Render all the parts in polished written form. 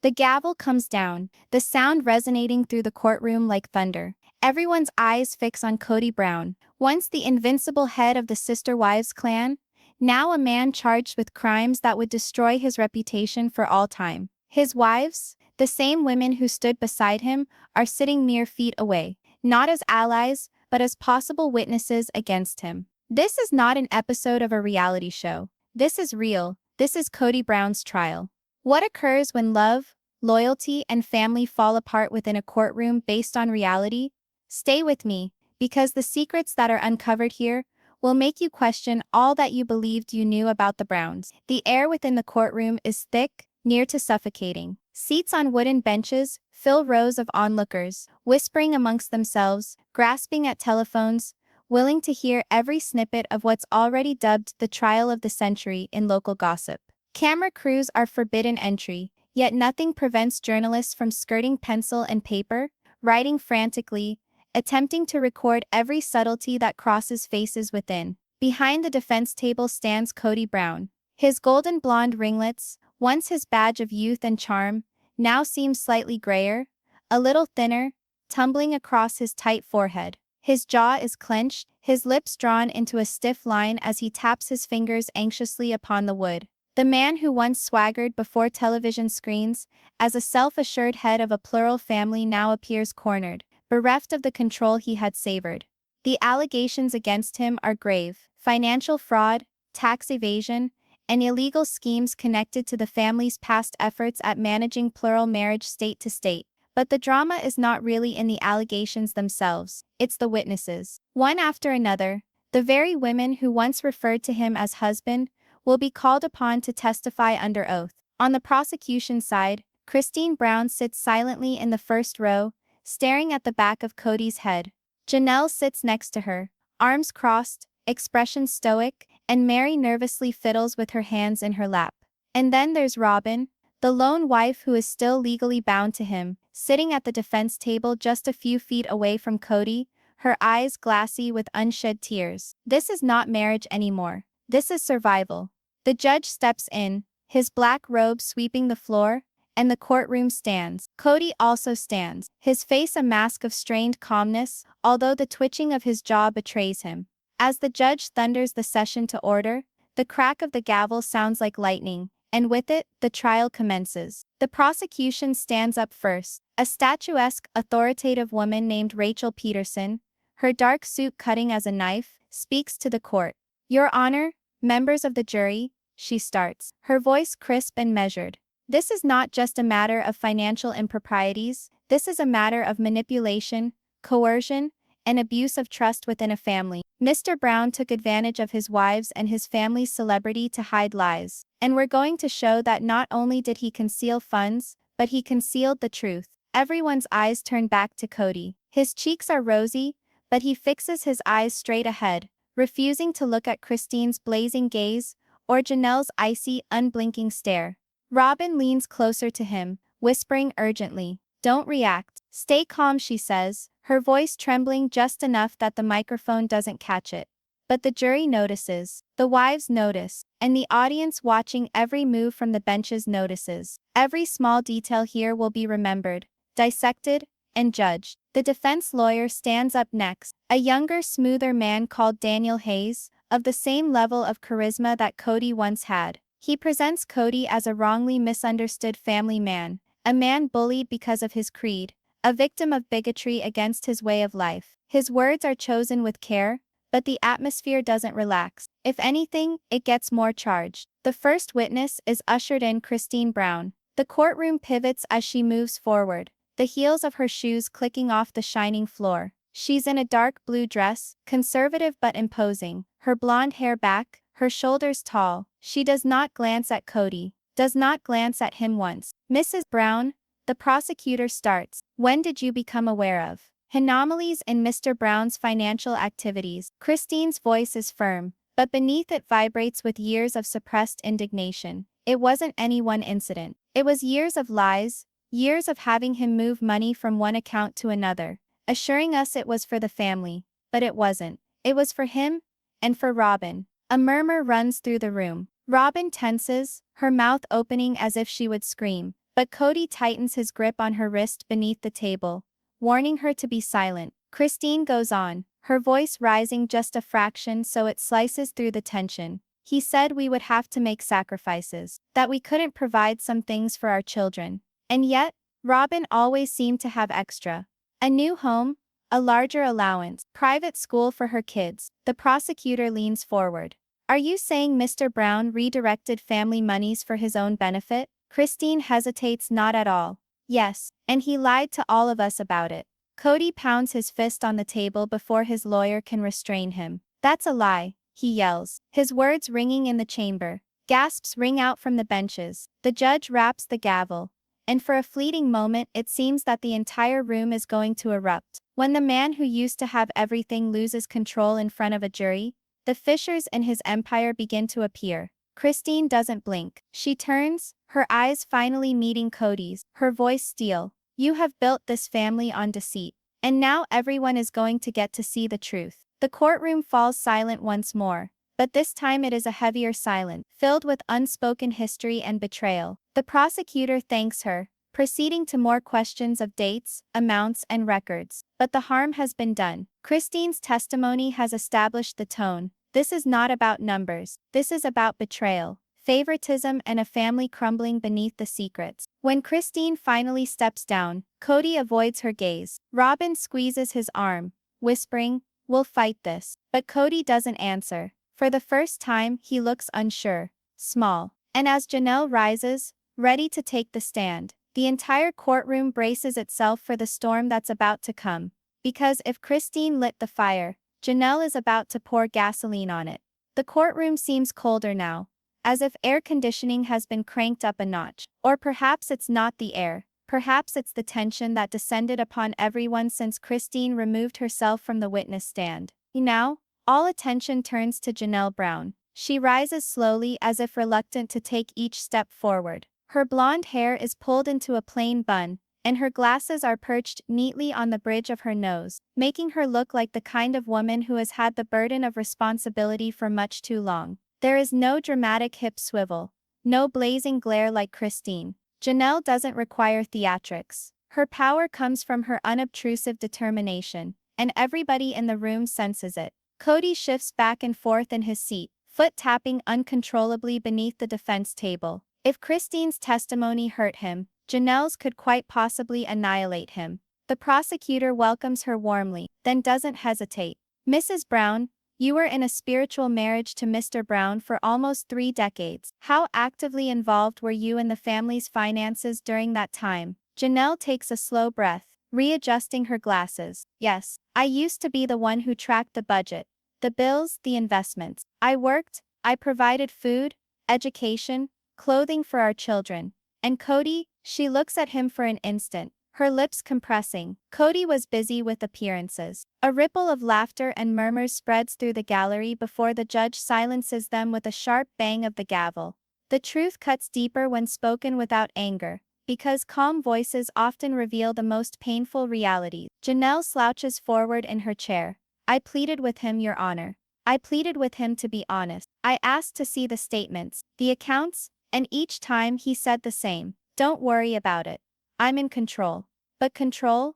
The gavel comes down, the sound resonating through the courtroom like thunder. Everyone's eyes fix on Kody Brown, once the invincible head of the Sister Wives clan, now a man charged with crimes that would destroy his reputation for all time. His wives, the same women who stood beside him, are sitting mere feet away, not as allies, but as possible witnesses against him. This is not an episode of a reality show. This is real. This is Kody Brown's trial. What occurs when love, loyalty, and family fall apart within a courtroom based on reality? Stay with me, because the secrets that are uncovered here will make you question all that you believed you knew about the Browns. The air within the courtroom is thick, near to suffocating. Seats on wooden benches fill rows of onlookers, whispering amongst themselves, grasping at telephones, willing to hear every snippet of what's already dubbed the trial of the century in local gossip. Camera crews are forbidden entry, yet nothing prevents journalists from skirting pencil and paper, writing frantically, attempting to record every subtlety that crosses faces within. Behind the defense table stands Kody Brown. His golden blonde ringlets, once his badge of youth and charm, now seem slightly grayer, a little thinner, tumbling across his tight forehead. His jaw is clenched, his lips drawn into a stiff line as he taps his fingers anxiously upon the wood. The man who once swaggered before television screens as a self-assured head of a plural family now appears cornered, bereft of the control he had savored. The allegations against him are grave: financial fraud, tax evasion, and illegal schemes connected to the family's past efforts at managing plural marriage state to state. But the drama is not really in the allegations themselves, it's the witnesses. One after another, the very women who once referred to him as husband will be called upon to testify under oath. On the prosecution side, Christine Brown sits silently in the first row, staring at the back of Kody's head. Janelle sits next to her, arms crossed, expression stoic, and Meri nervously fiddles with her hands in her lap. And then there's Robyn, the lone wife who is still legally bound to him, sitting at the defense table just a few feet away from Kody, her eyes glassy with unshed tears. This is not marriage anymore. This is survival. The judge steps in, his black robe sweeping the floor, and the courtroom stands. Kody also stands, his face a mask of strained calmness, although the twitching of his jaw betrays him. As the judge thunders the session to order, the crack of the gavel sounds like lightning, and with it, the trial commences. The prosecution stands up first, a statuesque, authoritative woman named Rachel Peterson, her dark suit cutting as a knife, speaks to the court. "Your Honor, members of the jury," she starts, her voice crisp and measured. "This is not just a matter of financial improprieties, this is a matter of manipulation, coercion, and abuse of trust within a family. Mr. Brown took advantage of his wives and his family's celebrity to hide lies, and we're going to show that not only did he conceal funds, but he concealed the truth." Everyone's eyes turn back to Kody. His cheeks are rosy, but he fixes his eyes straight ahead, refusing to look at Christine's blazing gaze or Janelle's icy, unblinking stare. Robyn leans closer to him, whispering urgently, "Don't react. Stay calm," she says, her voice trembling just enough that the microphone doesn't catch it. But the jury notices, the wives notice, and the audience watching every move from the benches notices. Every small detail here will be remembered, dissected, and judged. The defense lawyer stands up next, a younger, smoother man called Daniel Hayes, of the same level of charisma that Kody once had. He presents Kody as a wrongly misunderstood family man, a man bullied because of his creed, a victim of bigotry against his way of life. His words are chosen with care, but the atmosphere doesn't relax. If anything, it gets more charged. The first witness is ushered in, Christine Brown. The courtroom pivots as she moves forward, the heels of her shoes clicking off the shining floor. She's in a dark blue dress, conservative but imposing, her blonde hair back, her shoulders tall. She does not glance at Kody, does not glance at him once. "Mrs. Brown," the prosecutor starts, "when did you become aware of anomalies in Mr. Brown's financial activities?" Christine's voice is firm, but beneath it vibrates with years of suppressed indignation. "It wasn't any one incident. It was years of lies, years of having him move money from one account to another, assuring us it was for the family, but it wasn't. It was for him, and for Robyn." A murmur runs through the room. Robyn tenses, her mouth opening as if she would scream, but Kody tightens his grip on her wrist beneath the table, warning her to be silent. Christine goes on, her voice rising just a fraction so it slices through the tension. He said we would have to make sacrifices, that we couldn't provide some things for our children. And yet, Robyn always seemed to have extra. A new home, a larger allowance, private school for her kids. The prosecutor leans forward. Are you saying Mr. Brown redirected family monies for his own benefit? Christine hesitates. Not at all. Yes, and he lied to all of us about it. Kody pounds his fist on the table before his lawyer can restrain him. That's a lie, he yells, his words ringing in the chamber. Gasps ring out from the benches. The judge raps the gavel, and for a fleeting moment it seems that the entire room is going to erupt. When the man who used to have everything loses control in front of a jury, the fissures in his empire begin to appear. Christine doesn't blink. She turns, her eyes finally meeting Kody's, her voice steel. You have built this family on deceit, and now everyone is going to get to see the truth. The courtroom falls silent once more, but this time it is a heavier silence, filled with unspoken history and betrayal. The prosecutor thanks her, proceeding to more questions of dates, amounts, and records. But the harm has been done. Christine's testimony has established the tone. This is not about numbers. This is about betrayal, favoritism, and a family crumbling beneath the secrets. When Christine finally steps down, Kody avoids her gaze. Robyn squeezes his arm, whispering, "We'll fight this." But Kody doesn't answer. For the first time, he looks unsure, small. And as Janelle rises, ready to take the stand, the entire courtroom braces itself for the storm that's about to come. Because if Christine lit the fire, Janelle is about to pour gasoline on it. The courtroom seems colder now, as if air conditioning has been cranked up a notch. Or perhaps it's not the air, perhaps it's the tension that descended upon everyone since Christine removed herself from the witness stand. Now, all attention turns to Janelle Brown. She rises slowly as if reluctant to take each step forward. Her blonde hair is pulled into a plain bun, and her glasses are perched neatly on the bridge of her nose, making her look like the kind of woman who has had the burden of responsibility for much too long. There is no dramatic hip swivel, no blazing glare like Christine. Janelle doesn't require theatrics. Her power comes from her unobtrusive determination, and everybody in the room senses it. Kody shifts back and forth in his seat, foot tapping uncontrollably beneath the defense table. If Christine's testimony hurt him, Janelle's could quite possibly annihilate him. The prosecutor welcomes her warmly, then doesn't hesitate. "Mrs. Brown, you were in a spiritual marriage to Mr. Brown for almost 3 decades. How actively involved were you in the family's finances during that time?" Janelle takes a slow breath, readjusting her glasses. "Yes, I used to be the one who tracked the budget, the bills, the investments. I provided food, education, clothing for our children. And Kody," she looks at him for an instant, her lips compressing. Kody was busy with appearances. A ripple of laughter and murmurs spreads through the gallery before the judge silences them with a sharp bang of the gavel. The truth cuts deeper when spoken without anger, because calm voices often reveal the most painful realities. Janelle slouches forward in her chair. "I pleaded with him, Your Honor. I pleaded with him to be honest. I asked to see the statements, the accounts, and each time he said the same. Don't worry about it. I'm in control." But control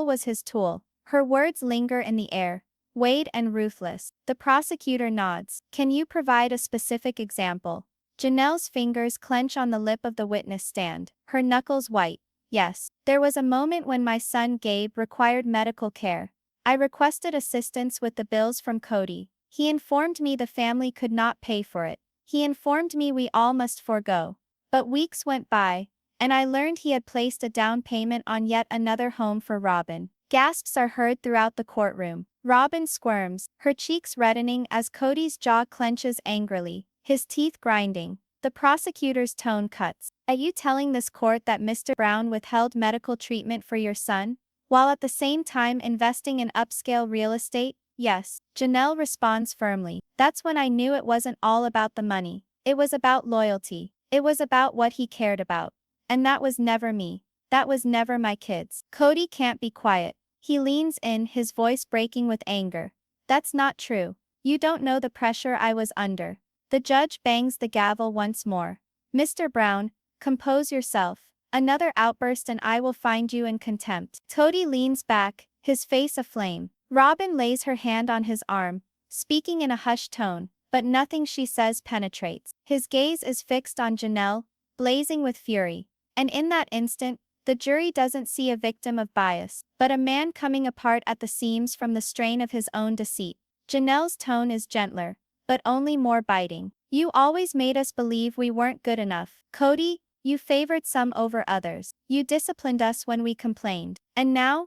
was his tool. Her words linger in the air, weighed and ruthless. The prosecutor nods. "Can you provide a specific example?" Janelle's fingers clench on the lip of the witness stand, her knuckles white. "Yes. There was a moment when my son Gabe required medical care. I requested assistance with the bills from Kody. He informed me the family could not pay for it. He informed me we all must forego. But weeks went by, and I learned he had placed a down payment on yet another home for Robyn." Gasps are heard throughout the courtroom. Robyn squirms, her cheeks reddening as Kody's jaw clenches angrily, his teeth grinding. The prosecutor's tone cuts. "Are you telling this court that Mr. Brown withheld medical treatment for your son, while at the same time investing in upscale real estate?" "Yes," Janelle responds firmly. "That's when I knew it wasn't all about the money. It was about loyalty. It was about what he cared about. And that was never me. That was never my kids." Kody can't be quiet. He leans in, his voice breaking with anger. "That's not true. You don't know the pressure I was under." The judge bangs the gavel once more. "Mr. Brown, compose yourself. Another outburst and I will find you in contempt. Kody leans back, his face aflame. Robyn lays her hand on his arm, speaking in a hushed tone, but nothing she says penetrates. His gaze is fixed on Janelle, blazing with fury. And in that instant, the jury doesn't see a victim of bias, but a man coming apart at the seams from the strain of his own deceit. Janelle's tone is gentler, but only more biting. You always made us believe we weren't good enough. Kody, you favored some over others. You disciplined us when we complained. And now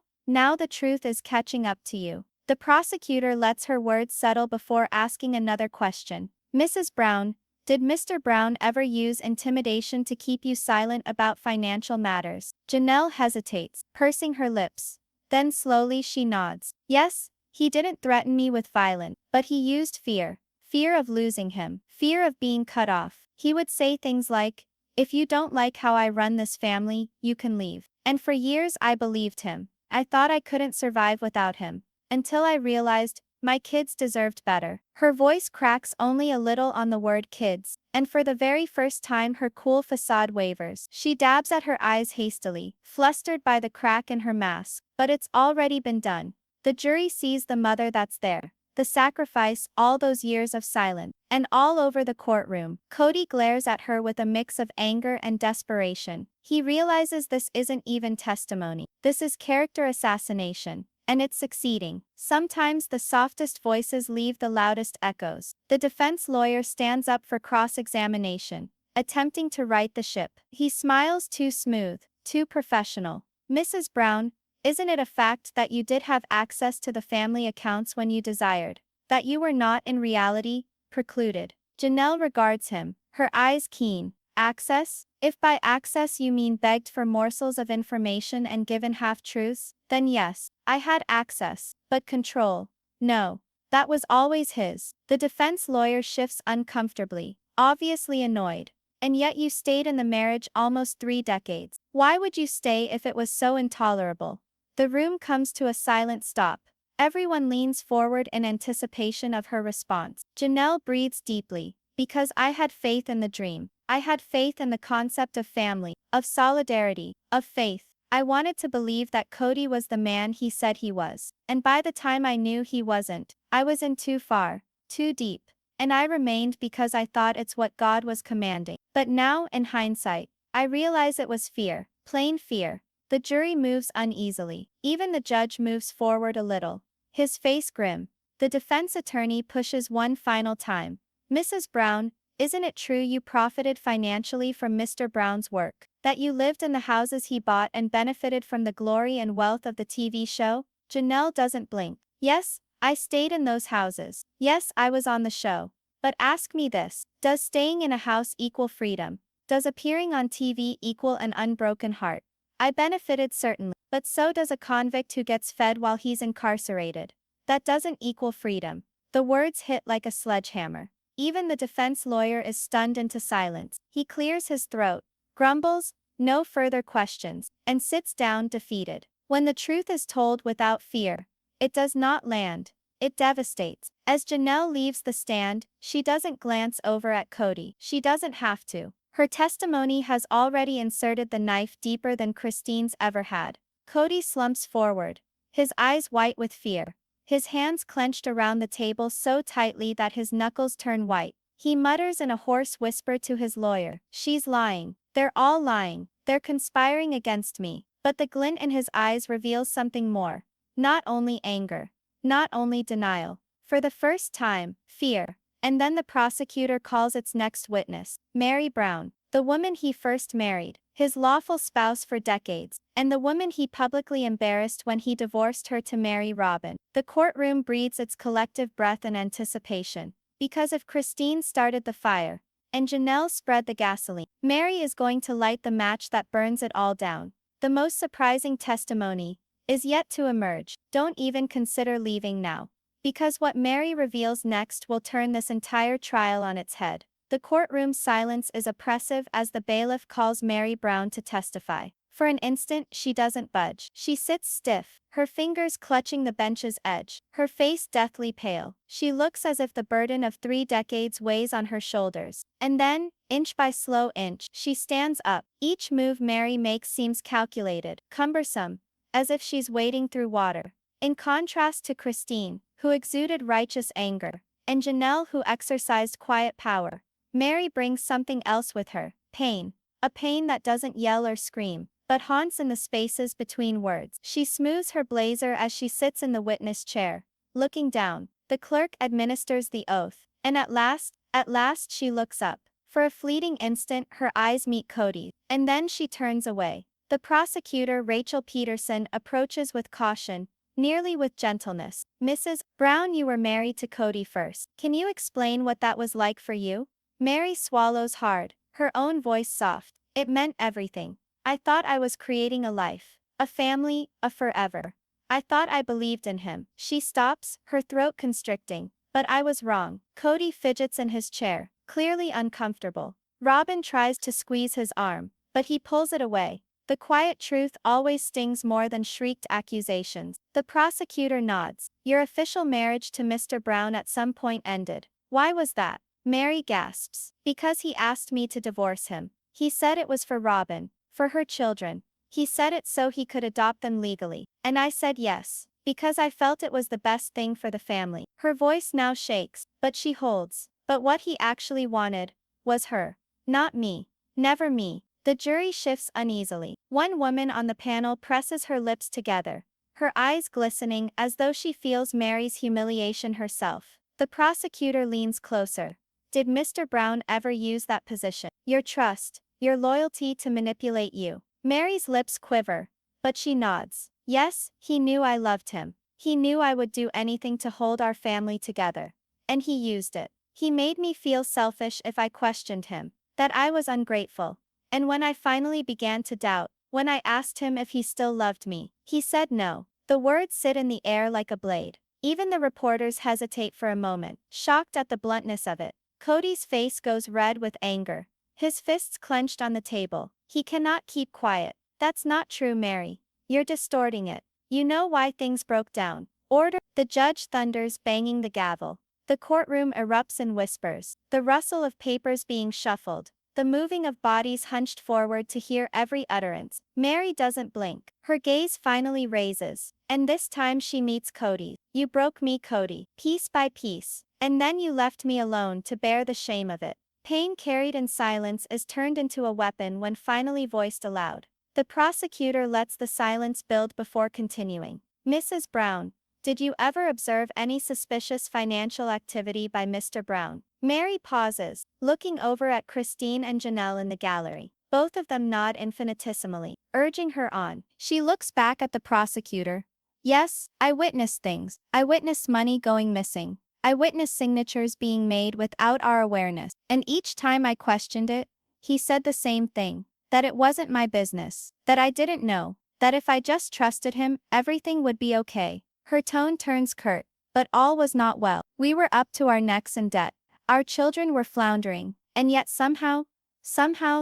the truth is catching up to you. The prosecutor lets her words settle before asking another question. Mrs. Brown, did Mr. Brown ever use intimidation to keep you silent about financial matters? Janelle hesitates, pursing her lips. Then slowly she nods. Yes, he didn't threaten me with violence, but he used fear. Fear of losing him. Fear of being cut off. He would say things like, if you don't like how I run this family, you can leave. And for years I believed him. I thought I couldn't survive without him. Until I realized, my kids deserved better. Her voice cracks only a little on the word kids, and for the very first time her cool facade wavers. She dabs at her eyes hastily, flustered by the crack in her mask. But it's already been done. The jury sees the mother that's there. The sacrifice, all those years of silence, and all over the courtroom. Kody glares at her with a mix of anger and desperation. He realizes this isn't even testimony. This is character assassination. And it's succeeding. Sometimes the softest voices leave the loudest echoes. The defense lawyer stands up for cross-examination, attempting to right the ship. He smiles too smooth, too professional. Mrs. Brown, isn't it a fact that you did have access to the family accounts when you desired? That you were not in reality precluded? Janelle regards him, her eyes keen. Access? If by access you mean begged for morsels of information and given half-truths, then yes, I had access. But control? No. That was always his. The defense lawyer shifts uncomfortably, obviously annoyed. And yet you stayed in the marriage almost 3 decades. Why would you stay if it was so intolerable? The room comes to a silent stop. Everyone leans forward in anticipation of her response. Janelle breathes deeply. Because I had faith in the dream. I had faith in the concept of family, of solidarity, of faith. I wanted to believe that Kody was the man he said he was. And by the time I knew he wasn't, I was in too far, too deep. And I remained because I thought it's what God was commanding. But now, in hindsight, I realize it was fear, plain fear. The jury moves uneasily. Even the judge moves forward a little, his face grim. The defense attorney pushes one final time. Mrs. Brown, isn't it true you profited financially from Mr. Brown's work? That you lived in the houses he bought and benefited from the glory and wealth of the TV show? Janelle doesn't blink. Yes, I stayed in those houses. Yes, I was on the show. But ask me this, does staying in a house equal freedom? Does appearing on TV equal an unbroken heart? I benefited certainly, but so does a convict who gets fed while he's incarcerated. That doesn't equal freedom. The words hit like a sledgehammer. Even the defense lawyer is stunned into silence. He clears his throat, grumbles, no further questions, and sits down defeated. When the truth is told without fear, it does not land. It devastates. As Janelle leaves the stand, she doesn't glance over at Kody. She doesn't have to. Her testimony has already inserted the knife deeper than Christine's ever had. Kody slumps forward, his eyes white with fear, his hands clenched around the table so tightly that his knuckles turn white. He mutters in a hoarse whisper to his lawyer, "She's lying. They're all lying. They're conspiring against me." But the glint in his eyes reveals something more. Not only anger, not only denial. For the first time, fear. And then the prosecutor calls its next witness, Meri Brown, the woman he first married, his lawful spouse for decades, and the woman he publicly embarrassed when he divorced her to marry Robyn. The courtroom breathes its collective breath in anticipation. Because if Christine started the fire, and Janelle spread the gasoline, Meri is going to light the match that burns it all down. The most surprising testimony is yet to emerge. Don't even consider leaving now. Because what Meri reveals next will turn this entire trial on its head. The courtroom silence is oppressive as the bailiff calls Meri Brown to testify. For an instant, she doesn't budge. She sits stiff, her fingers clutching the bench's edge, her face deathly pale. She looks as if the burden of 3 decades weighs on her shoulders. And then, inch by slow inch. She stands up. Each move Meri makes seems calculated, cumbersome, as if she's wading through water. In contrast to Christine, who exuded righteous anger, and Janelle, who exercised quiet power, Meri brings something else with her, pain. A pain that doesn't yell or scream, but haunts in the spaces between words. She smooths her blazer as she sits in the witness chair. Looking down, the clerk administers the oath, and at last she looks up. For a fleeting instant her eyes meet Kody's, and then she turns away. The prosecutor, Rachel Peterson, approaches with caution, nearly with gentleness. "Mrs. Brown, you were married to Kody first. Can you explain what that was like for you?" Meri swallows hard, her own voice soft. "It meant everything. I thought I was creating a life, a family, a forever. I thought I believed in him." She stops, her throat constricting. "But I was wrong." Kody fidgets in his chair, clearly uncomfortable. Robyn tries to squeeze his arm, but he pulls it away. The quiet truth always stings more than shrieked accusations. The prosecutor nods. "Your official marriage to Mr. Brown at some point ended. Why was that?" Meri gasps. "Because he asked me to divorce him. He said it was for Robyn, for her children. He said it so he could adopt them legally. And I said yes, because I felt it was the best thing for the family." Her voice now shakes, but she holds. "But what he actually wanted was her. Not me. Never me." The jury shifts uneasily. One woman on the panel presses her lips together, her eyes glistening as though she feels Meri's humiliation herself. The prosecutor leans closer. "Did Mr. Brown ever use that position, your trust, your loyalty, to manipulate you?" Meri's lips quiver, but she nods. "Yes, he knew I loved him. He knew I would do anything to hold our family together. And he used it. He made me feel selfish if I questioned him, that I was ungrateful. And when I finally began to doubt, when I asked him if he still loved me, he said no." The words sit in the air like a blade. Even the reporters hesitate for a moment, shocked at the bluntness of it. Kody's face goes red with anger, his fists clenched on the table. He cannot keep quiet. "That's not true, Meri. You're distorting it. You know why things broke down." "Order!" The judge thunders, banging the gavel. The courtroom erupts in whispers, the rustle of papers being shuffled, the moving of bodies hunched forward to hear every utterance. Meri doesn't blink. Her gaze finally raises, and this time she meets Kody. "You broke me, Kody, piece by piece. And then you left me alone to bear the shame of it." Pain carried in silence is turned into a weapon when finally voiced aloud. The prosecutor lets the silence build before continuing. "Mrs. Brown, did you ever observe any suspicious financial activity by Mr. Brown?" Meri pauses, looking over at Christine and Janelle in the gallery. Both of them nod infinitesimally, urging her on. She looks back at the prosecutor. "Yes, I witnessed things. I witnessed money going missing. I witnessed signatures being made without our awareness. And each time I questioned it, he said the same thing. That it wasn't my business. That I didn't know. That if I just trusted him, everything would be okay." Her tone turns curt. "But all was not well. We were up to our necks in debt. Our children were floundering. And yet somehow,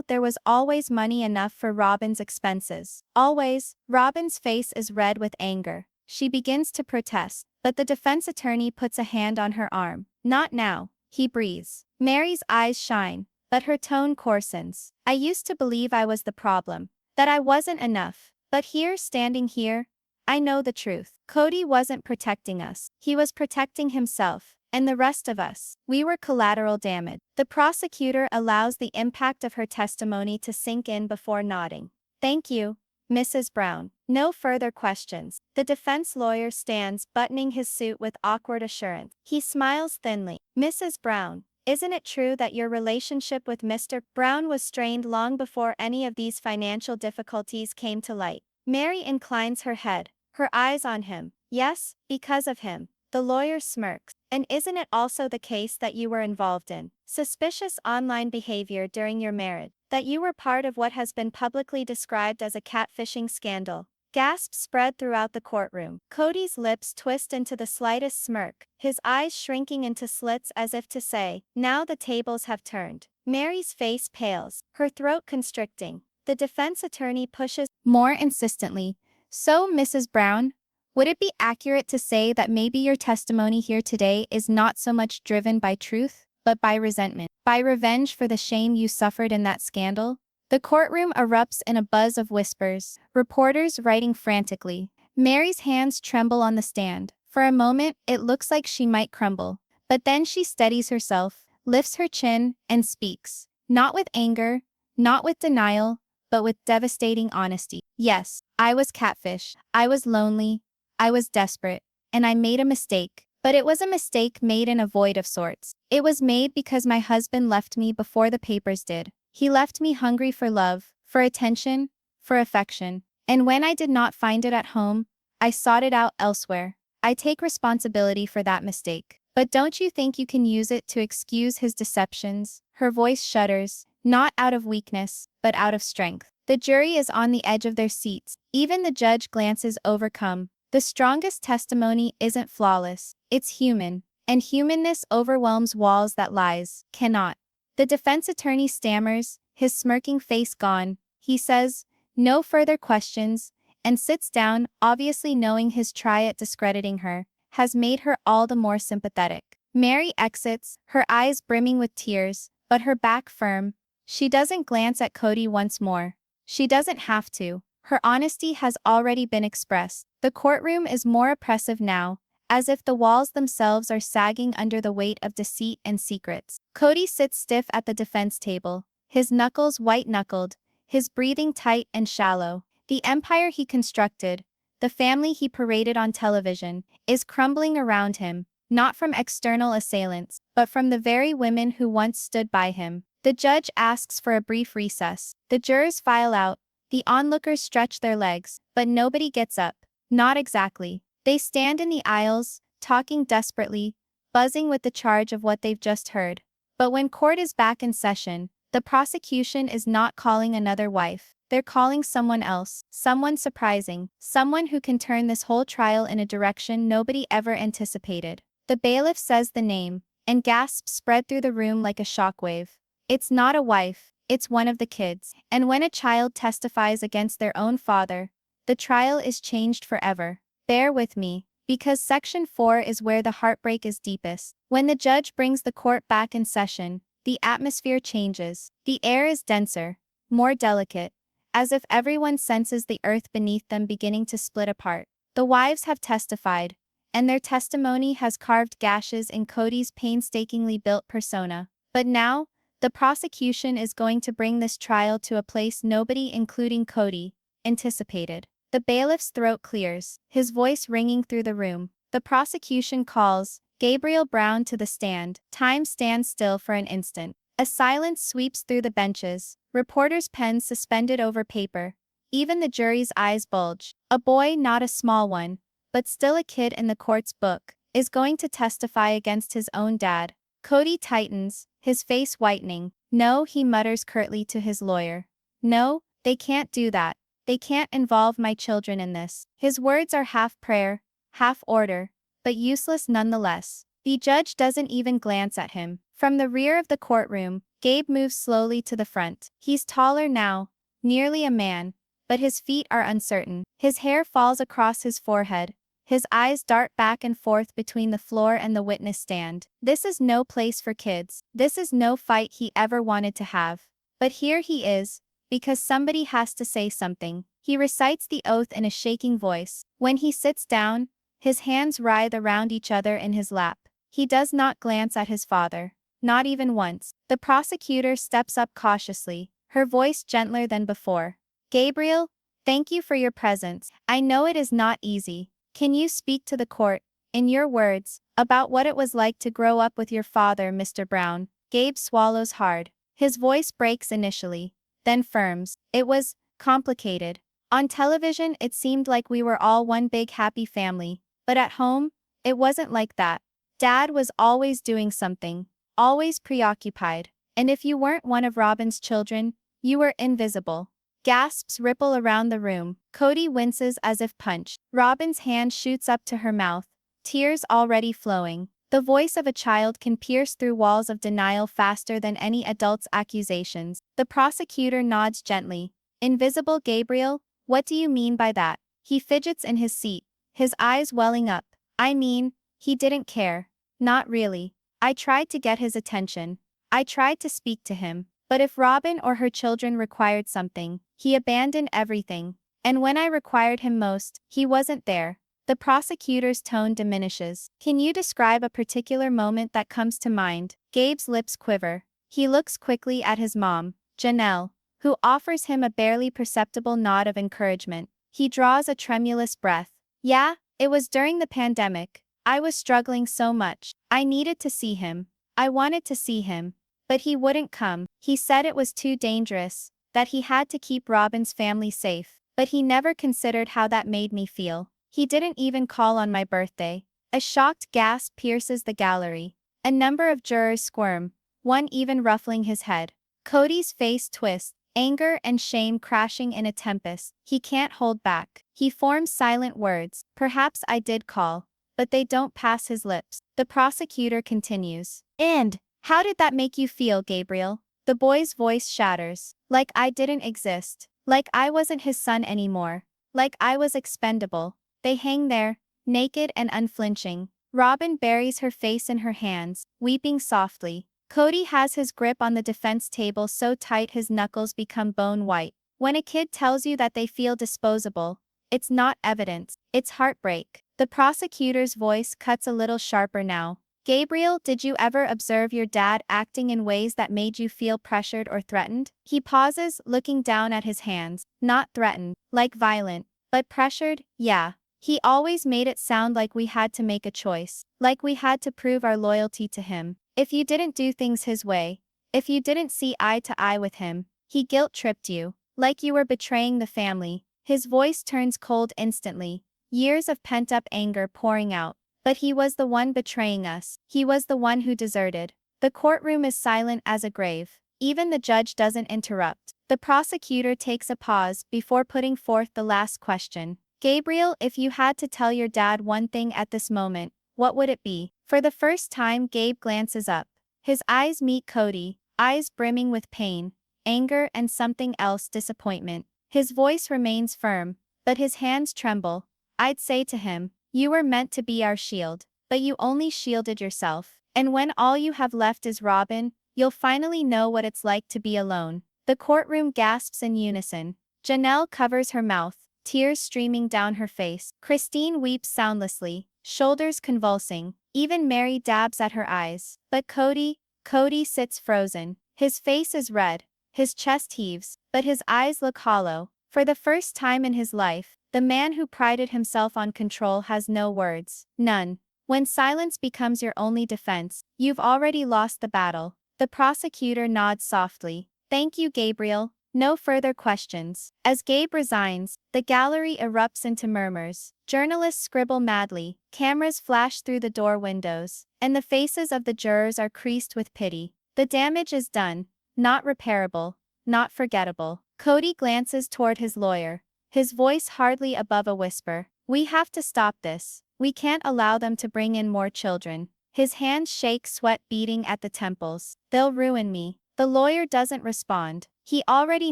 there was always money enough for Robyn's expenses. Always." Robyn's face is red with anger. She begins to protest, but the defense attorney puts a hand on her arm. "Not now," he breathes. Meri's eyes shine, but her tone coarsens. "I used to believe I was the problem, that I wasn't enough. But here, standing here, I know the truth. Kody wasn't protecting us. He was protecting himself. And the rest of us, we were collateral damage." The prosecutor allows the impact of her testimony to sink in before nodding. "Thank you, Mrs. Brown. No further questions." The defense lawyer stands, buttoning his suit with awkward assurance. He smiles thinly. "Mrs. Brown, isn't it true that your relationship with Mr. Brown was strained long before any of these financial difficulties came to light?" Meri inclines her head, her eyes on him. "Yes, because of him." The lawyer smirks. "And isn't it also the case that you were involved in suspicious online behavior during your marriage? That you were part of what has been publicly described as a catfishing scandal?" Gasps spread throughout the courtroom. Kody's lips twist into the slightest smirk, his eyes shrinking into slits as if to say, "Now the tables have turned." Meri's face pales, her throat constricting. The defense attorney pushes more insistently. "So, Mrs. Brown, would it be accurate to say that maybe your testimony here today is not so much driven by truth, but by resentment? By revenge for the shame you suffered in that scandal? The courtroom erupts in a buzz of whispers, reporters writing frantically. Meri's hands tremble on the stand. For a moment, it looks like she might crumble. But then she steadies herself, lifts her chin, and speaks. Not with anger, not with denial, but with devastating honesty. Yes, I was catfish. I was lonely. I was desperate. And I made a mistake. But it was a mistake made in a void of sorts. It was made because my husband left me before the papers did. He left me hungry for love, for attention, for affection. And when I did not find it at home, I sought it out elsewhere. I take responsibility for that mistake. But don't you think you can use it to excuse his deceptions? Her voice shudders, not out of weakness, but out of strength. The jury is on the edge of their seats. Even the judge glances overcome. The strongest testimony isn't flawless. It's human. And humanness overwhelms walls that lies cannot. The defense attorney stammers, his smirking face gone. He says, "No further questions," and sits down, obviously knowing his try at discrediting her has made her all the more sympathetic. Meri exits, her eyes brimming with tears, but her back firm. She doesn't glance at Kody once more. She doesn't have to. Her honesty has already been expressed. The courtroom is more oppressive now, as if the walls themselves are sagging under the weight of deceit and secrets. Kody sits stiff at the defense table, his knuckles white-knuckled, his breathing tight and shallow. The empire he constructed, the family he paraded on television, is crumbling around him, not from external assailants, but from the very women who once stood by him. The judge asks for a brief recess. The jurors file out, the onlookers stretch their legs, but nobody gets up. Not exactly. They stand in the aisles, talking desperately, buzzing with the charge of what they've just heard. But when court is back in session, the prosecution is not calling another wife. They're calling someone else, someone surprising, someone who can turn this whole trial in a direction nobody ever anticipated. The bailiff says the name, and gasps spread through the room like a shockwave. It's not a wife, it's one of the kids. And when a child testifies against their own father, the trial is changed forever. Bear with me, because Section 4 is where the heartbreak is deepest. When the judge brings the court back in session, the atmosphere changes. The air is denser, more delicate, as if everyone senses the earth beneath them beginning to split apart. The wives have testified, and their testimony has carved gashes in Kody's painstakingly built persona. But now, the prosecution is going to bring this trial to a place nobody, including Kody, anticipated. The bailiff's throat clears, his voice ringing through the room. The prosecution calls Gabriel Brown to the stand. Time stands still for an instant. A silence sweeps through the benches, reporters' pens suspended over paper. Even the jury's eyes bulge. A boy, not a small one, but still a kid in the court's book, is going to testify against his own dad. Kody tightens, his face whitening. "No," he mutters curtly to his lawyer. "No, they can't do that. They can't involve my children in this." His words are half prayer, half order, but useless nonetheless. The judge doesn't even glance at him. From the rear of the courtroom, Gabe moves slowly to the front. He's taller now, nearly a man, but his feet are uncertain. His hair falls across his forehead. His eyes dart back and forth between the floor and the witness stand. This is no place for kids. This is no fight he ever wanted to have. But here he is, because somebody has to say something. He recites the oath in a shaking voice. When he sits down, his hands writhe around each other in his lap. He does not glance at his father. Not even once. The prosecutor steps up cautiously, her voice gentler than before. "Gabriel, thank you for your presence. I know it is not easy. Can you speak to the court, in your words, about what it was like to grow up with your father, Mr. Brown?" Gabe swallows hard. His voice breaks initially, then firms. "It was complicated. On television it seemed like we were all one big happy family, but at home, it wasn't like that. Dad was always doing something, always preoccupied, and if you weren't one of Robyn's children, you were invisible." Gasps ripple around the room. Kody winces as if punched. Robyn's hand shoots up to her mouth, tears already flowing. The voice of a child can pierce through walls of denial faster than any adult's accusations. The prosecutor nods gently. "Invisible, Gabriel? What do you mean by that?" He fidgets in his seat, his eyes welling up. "I mean, he didn't care. Not really. I tried to get his attention. I tried to speak to him, but if Robyn or her children required something, he abandoned everything. And when I required him most, he wasn't there. The prosecutor's tone diminishes. Can you describe a particular moment that comes to mind? Gabe's lips quiver. He looks quickly at his mom, Janelle, who offers him a barely perceptible nod of encouragement. He draws a tremulous breath. Yeah, it was during the pandemic. I was struggling so much. I needed to see him. I wanted to see him. But he wouldn't come. He said it was too dangerous, that he had to keep Robyn's family safe. But he never considered how that made me feel. He didn't even call on my birthday. A shocked gasp pierces the gallery. A number of jurors squirm, one even ruffling his head. Kody's face twists, anger and shame crashing in a tempest. He can't hold back. He forms silent words. Perhaps I did call. But they don't pass his lips. The prosecutor continues. And how did that make you feel, Gabriel? The boy's voice shatters. Like I didn't exist. Like I wasn't his son anymore. Like I was expendable. They hang there, naked and unflinching. Robyn buries her face in her hands, weeping softly. Kody has his grip on the defense table so tight his knuckles become bone white. When a kid tells you that they feel disposable, it's not evidence, it's heartbreak. The prosecutor's voice cuts a little sharper now. Gabriel, did you ever observe your dad acting in ways that made you feel pressured or threatened? He pauses, looking down at his hands. Not threatened, like violent, but pressured, yeah. He always made it sound like we had to make a choice, like we had to prove our loyalty to him. If you didn't do things his way, if you didn't see eye to eye with him, he guilt-tripped you, like you were betraying the family. His voice turns cold instantly, years of pent-up anger pouring out. But he was the one betraying us. He was the one who deserted. The courtroom is silent as a grave. Even the judge doesn't interrupt. The prosecutor takes a pause before putting forth the last question. Gabriel, if you had to tell your dad one thing at this moment, what would it be? For the first time, Gabe glances up. His eyes meet Kody, eyes brimming with pain, anger and something else, disappointment. His voice remains firm, but his hands tremble. I'd say to him, you were meant to be our shield, but you only shielded yourself. And when all you have left is Robyn, you'll finally know what it's like to be alone. The courtroom gasps in unison. Janelle covers her mouth, tears streaming down her face. Christine weeps soundlessly, shoulders convulsing. Even Meri dabs at her eyes. But Kody sits frozen. His face is red, his chest heaves, but his eyes look hollow. For the first time in his life, the man who prided himself on control has no words. None. When silence becomes your only defense, you've already lost the battle. The prosecutor nods softly. Thank you, Gabriel. No further questions. As Gabe resigns, the gallery erupts into murmurs. Journalists scribble madly, cameras flash through the door windows, and the faces of the jurors are creased with pity. The damage is done, not repairable, not forgettable. Kody glances toward his lawyer, his voice hardly above a whisper. We have to stop this. We can't allow them to bring in more children. His hands shake, sweat beading at the temples. They'll ruin me. The lawyer doesn't respond. He already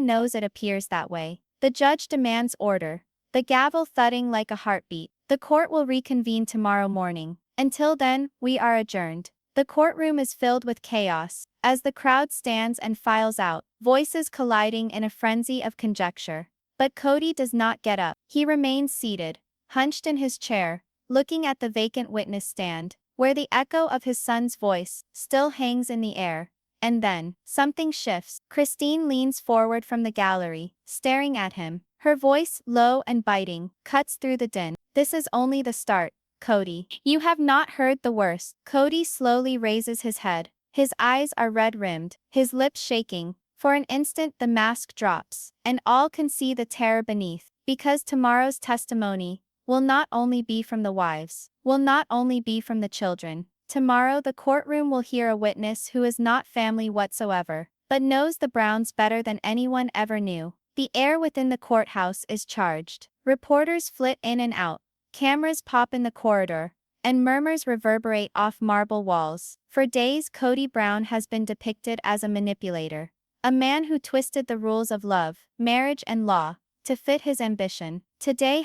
knows it appears that way. The judge demands order, the gavel thudding like a heartbeat. The court will reconvene tomorrow morning. Until then, we are adjourned. The courtroom is filled with chaos, as the crowd stands and files out, voices colliding in a frenzy of conjecture. But Kody does not get up. He remains seated, hunched in his chair, looking at the vacant witness stand, where the echo of his son's voice still hangs in the air. And then, something shifts. Christine leans forward from the gallery, staring at him. Her voice, low and biting, cuts through the din. This is only the start, Kody. You have not heard the worst. Kody slowly raises his head. His eyes are red-rimmed, his lips shaking. For an instant the mask drops, and all can see the terror beneath. Because tomorrow's testimony will not only be from the wives, will not only be from the children. Tomorrow the courtroom will hear a witness who is not family whatsoever, but knows the Browns better than anyone ever knew. The air within the courthouse is charged. Reporters flit in and out, cameras pop in the corridor, and murmurs reverberate off marble walls. For days Kody Brown has been depicted as a manipulator, a man who twisted the rules of love, marriage and law, to fit his ambition. Today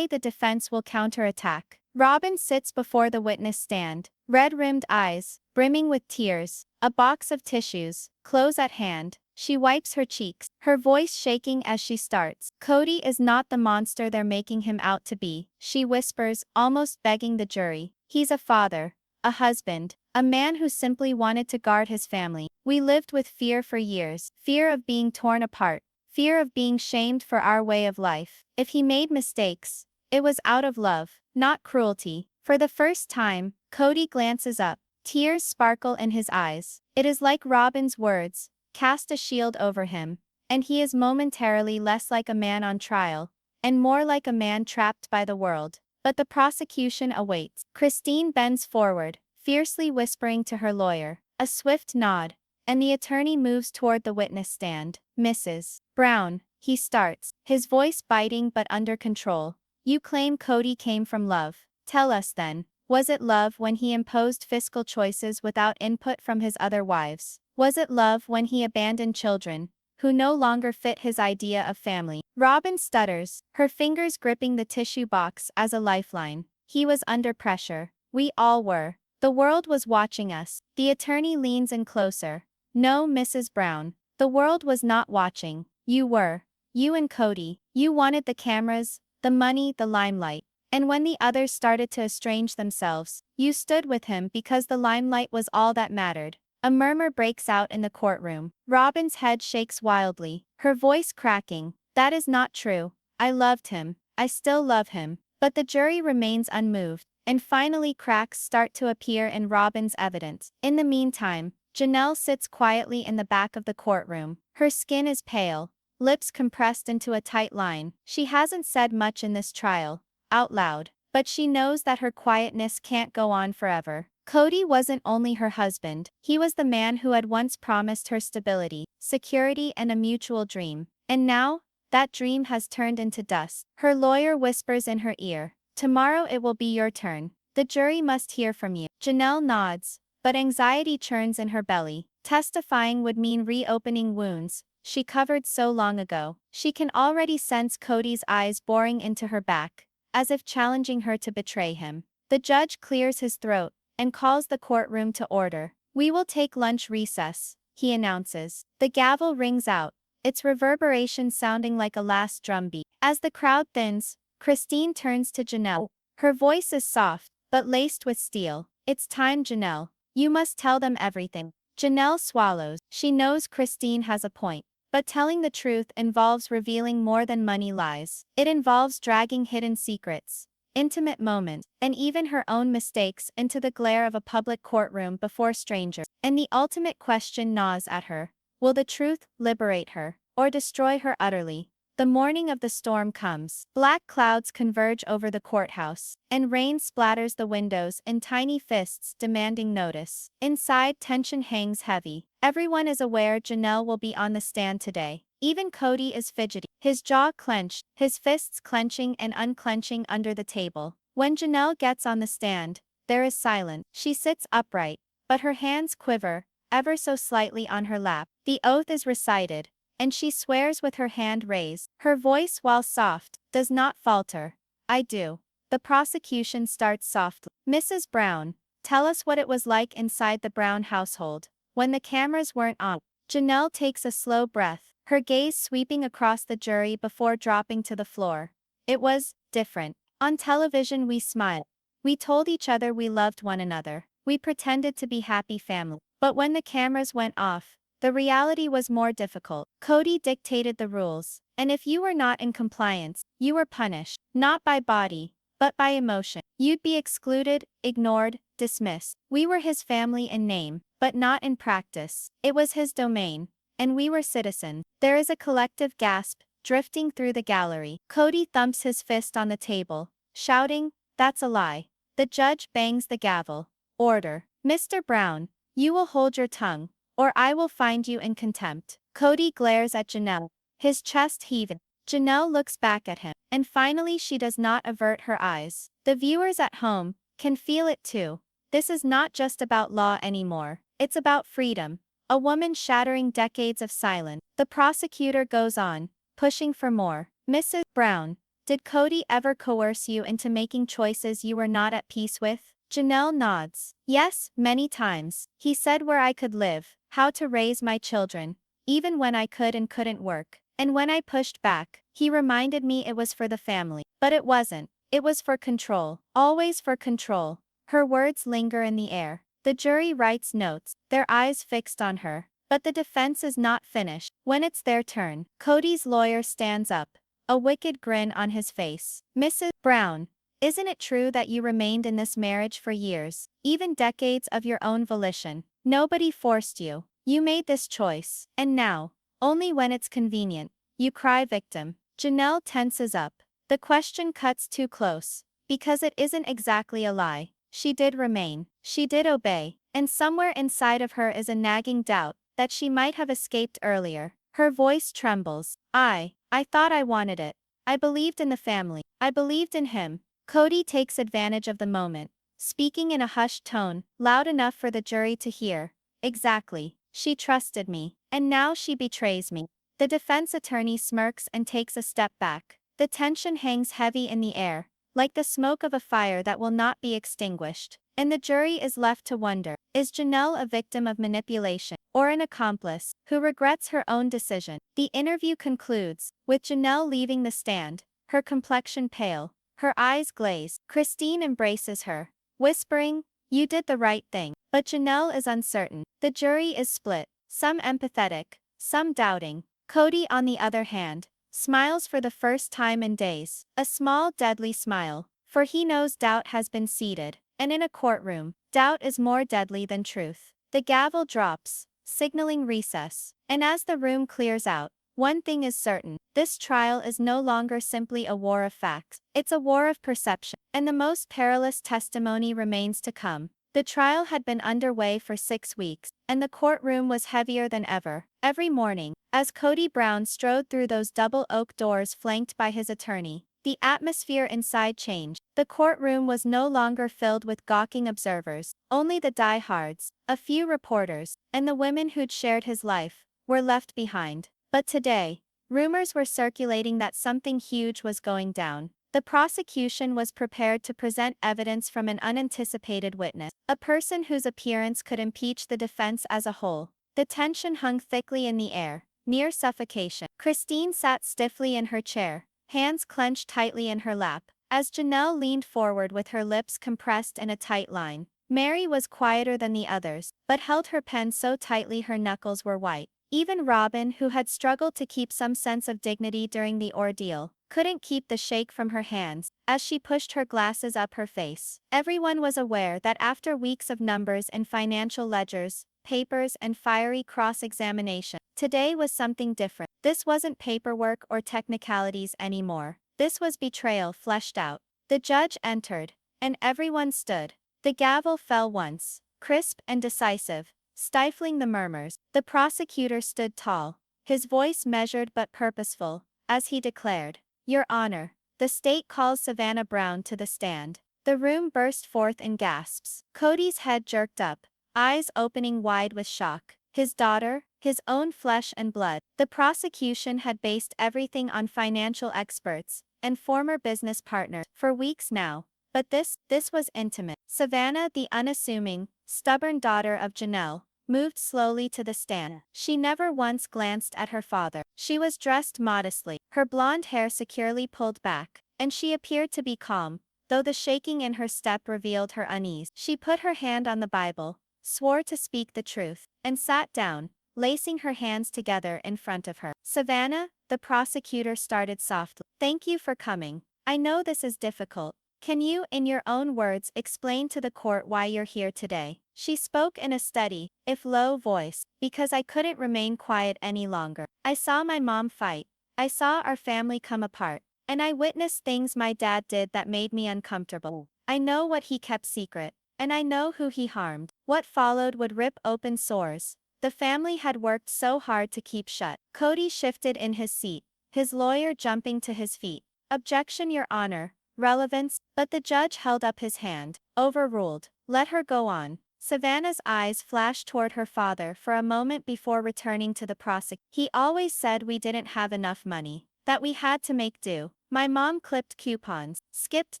the defense will counterattack. Robyn sits before the witness stand, red-rimmed eyes, brimming with tears, a box of tissues, clothes at hand. She wipes her cheeks, her voice shaking as she starts. Kody is not the monster they're making him out to be, she whispers, almost begging the jury. He's a father, a husband, a man who simply wanted to guard his family. We lived with fear for years, fear of being torn apart, fear of being shamed for our way of life. If he made mistakes, it was out of love, not cruelty. For the first time, Kody glances up. Tears sparkle in his eyes. It is like Robyn's words, cast a shield over him, and he is momentarily less like a man on trial, and more like a man trapped by the world. But the prosecution awaits. Christine bends forward, fiercely whispering to her lawyer. A swift nod, and the attorney moves toward the witness stand. Mrs. Brown, he starts, his voice biting but under control. You claim Kody came from love. Tell us then, was it love when he imposed fiscal choices without input from his other wives? Was it love when he abandoned children, who no longer fit his idea of family? Robyn stutters, her fingers gripping the tissue box as a lifeline. He was under pressure. We all were. The world was watching us. The attorney leans in closer. No, Mrs. Brown. The world was not watching. You were. You and Kody. You wanted the cameras, the money, the limelight. And when the others started to estrange themselves, you stood with him because the limelight was all that mattered. A murmur breaks out in the courtroom. Robyn's head shakes wildly, her voice cracking. That is not true. I loved him. I still love him. But the jury remains unmoved, and finally cracks start to appear in Robyn's evidence. In the meantime, Janelle sits quietly in the back of the courtroom. Her skin is pale, lips compressed into a tight line. She hasn't said much in this trial, out loud, but she knows that her quietness can't go on forever. Kody wasn't only her husband, he was the man who had once promised her stability, security, and a mutual dream. And now, that dream has turned into dust. Her lawyer whispers in her ear, tomorrow it will be your turn. The jury must hear from you. Janelle nods, but anxiety churns in her belly. Testifying would mean reopening wounds she covered so long ago. She can already sense Kody's eyes boring into her back, as if challenging her to betray him. The judge clears his throat and calls the courtroom to order. We will take lunch recess, he announces. The gavel rings out, its reverberation sounding like a last drumbeat. As the crowd thins, Christine turns to Janelle. Her voice is soft, but laced with steel. It's time, Janelle. You must tell them everything. Janelle swallows. She knows Christine has a point. But telling the truth involves revealing more than money lies. It involves dragging hidden secrets, intimate moments, and even her own mistakes into the glare of a public courtroom before strangers. And the ultimate question gnaws at her. Will the truth liberate her, or destroy her utterly? The morning of the storm comes. Black clouds converge over the courthouse, and rain splatters the windows in tiny fists demanding notice. Inside, tension hangs heavy. Everyone is aware Janelle will be on the stand today. Even Kody is fidgety, his jaw clenched, his fists clenching and unclenching under the table. When Janelle gets on the stand, there is silence. She sits upright, but her hands quiver, ever so slightly on her lap. The oath is recited, and she swears with her hand raised. Her voice, while soft, does not falter. I do. The prosecution starts softly. Mrs. Brown, tell us what it was like inside the Brown household, when the cameras weren't on. Janelle takes a slow breath, her gaze sweeping across the jury before dropping to the floor. It was different. On television we smiled. We told each other we loved one another. We pretended to be happy family. But when the cameras went off, the reality was more difficult. Kody dictated the rules, and if you were not in compliance, you were punished, not by body, but by emotion. You'd be excluded, ignored, dismissed. We were his family in name, but not in practice. It was his domain, and we were citizens. There is a collective gasp, drifting through the gallery. Kody thumps his fist on the table, shouting, "That's a lie." The judge bangs the gavel. Order. Mr. Brown, you will hold your tongue, or I will find you in contempt. Kody glares at Janelle, his chest heaving. Janelle looks back at him, and finally she does not avert her eyes. The viewers at home can feel it too. This is not just about law anymore. It's about freedom. A woman shattering decades of silence. The prosecutor goes on, pushing for more. Mrs. Brown, did Kody ever coerce you into making choices you were not at peace with? Janelle nods. Yes, many times. He said where I could live, how to raise my children, even when I could and couldn't work. And when I pushed back, he reminded me it was for the family. But it wasn't. It was for control. Always for control. Her words linger in the air. The jury writes notes, their eyes fixed on her. But the defense is not finished. When it's their turn, Kody's lawyer stands up, a wicked grin on his face. Mrs. Brown, isn't it true that you remained in this marriage for years, even decades of your own volition? Nobody forced you. You made this choice. And now, only when it's convenient, you cry victim. Janelle tenses up. The question cuts too close. Because it isn't exactly a lie. She did remain. She did obey. And somewhere inside of her is a nagging doubt that she might have escaped earlier. Her voice trembles. I thought I wanted it. I believed in the family. I believed in him. Kody takes advantage of the moment, speaking in a hushed tone, loud enough for the jury to hear. Exactly. She trusted me. And now she betrays me. The defense attorney smirks and takes a step back. The tension hangs heavy in the air, like the smoke of a fire that will not be extinguished. And the jury is left to wonder, is Janelle a victim of manipulation, or an accomplice, who regrets her own decision? The interview concludes, with Janelle leaving the stand, her complexion pale, her eyes glazed. Christine embraces her, whispering, "You did the right thing." But Janelle is uncertain. The jury is split, some empathetic, some doubting. Kody, on the other hand, smiles for the first time in days, a small deadly smile, for he knows doubt has been seated. And in a courtroom, doubt is more deadly than truth. The gavel drops, signaling recess. And as the room clears out, one thing is certain, this trial is no longer simply a war of facts. It's a war of perception. And the most perilous testimony remains to come. The trial had been underway for 6 weeks, and the courtroom was heavier than ever. Every morning, as Kody Brown strode through those double oak doors flanked by his attorney, the atmosphere inside changed. The courtroom was no longer filled with gawking observers. Only the diehards, a few reporters, and the women who'd shared his life, were left behind. But today, rumors were circulating that something huge was going down. The prosecution was prepared to present evidence from an unanticipated witness, a person whose appearance could impeach the defense as a whole. The tension hung thickly in the air, near suffocation. Christine sat stiffly in her chair, hands clenched tightly in her lap, as Janelle leaned forward with her lips compressed in a tight line. Meri was quieter than the others, but held her pen so tightly her knuckles were white. Even Robyn, who had struggled to keep some sense of dignity during the ordeal, couldn't keep the shake from her hands as she pushed her glasses up her face. Everyone was aware that after weeks of numbers and financial ledgers, papers and fiery cross-examination, today was something different. This wasn't paperwork or technicalities anymore. This was betrayal fleshed out. The judge entered, and everyone stood. The gavel fell once, crisp and decisive, stifling the murmurs. The prosecutor stood tall, his voice measured but purposeful, as he declared, "Your Honor, the state calls Savannah Brown to the stand." The room burst forth in gasps. Kody's head jerked up, eyes opening wide with shock. His daughter, his own flesh and blood. The prosecution had based everything on financial experts and former business partners for weeks now. But this was intimate. Savannah, the unassuming, stubborn daughter of Janelle, moved slowly to the stand. She never once glanced at her father. She was dressed modestly, her blonde hair securely pulled back, and she appeared to be calm, though the shaking in her step revealed her unease. She put her hand on the Bible, swore to speak the truth, and sat down, lacing her hands together in front of her. "Savannah," the prosecutor started softly, "thank you for coming. I know this is difficult. Can you, in your own words, explain to the court why you're here today?" She spoke in a steady, if low voice, "Because I couldn't remain quiet any longer. I saw my mom fight. I saw our family come apart. And I witnessed things my dad did that made me uncomfortable. I know what he kept secret. And I know who he harmed." What followed would rip open sores the family had worked so hard to keep shut. Kody shifted in his seat, his lawyer jumping to his feet. "Objection, Your Honor. Relevance." But the judge held up his hand. "Overruled. Let her go on." Savannah's eyes flashed toward her father for a moment before returning to the prosecutor. "He always said we didn't have enough money, that we had to make do. My mom clipped coupons, skipped